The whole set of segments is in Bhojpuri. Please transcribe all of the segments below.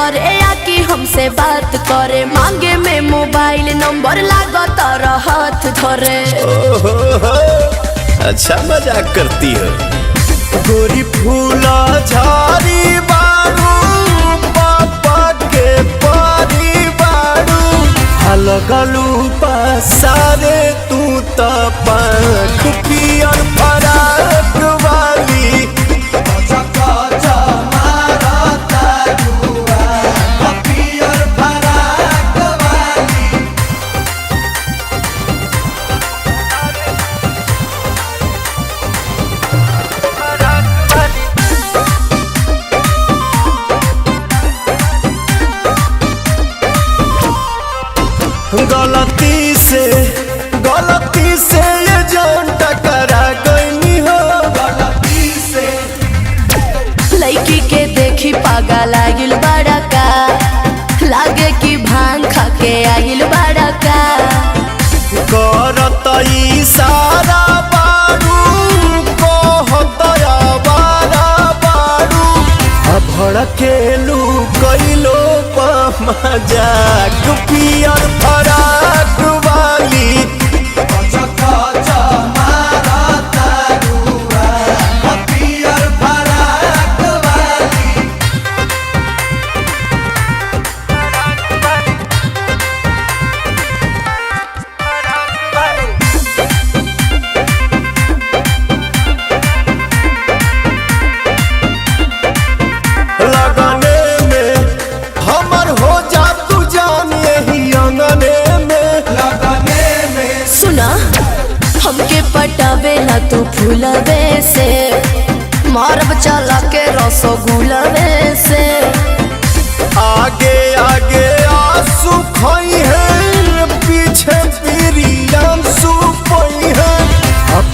करे या कि हमसे बात करे, मांगे में मोबाइल नंबर लागत हाथ धरे। अच्छा मजाक करती हो। गोरी फूला झाड़ी बारू पापा के पारी बारू, लगलू पसारे तू तो पंख पियर फराक वाली। गलती से ये जान टकरा गई हो, गलती से। लड़की के देखी पागल आगिल बड़ा का, लागे कि भांग खा के आगिल बड़ा का। करत इशारा बारू कहत आवारा बारू, भड़केलू कैलो मजाक पियर फराक वाली। हमके पटावेला तू फूलवे से, मारब चला के रसगुलवे से। आगे आगे आंसू खोई है, पीछे प्रियम सुपई है।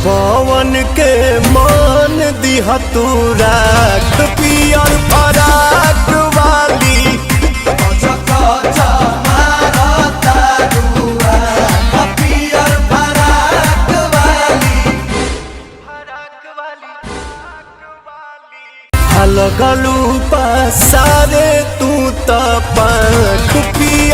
पवन के मान दिया तू राख पियर फराक वाली। लगलू पसारे तू तो पंख पियर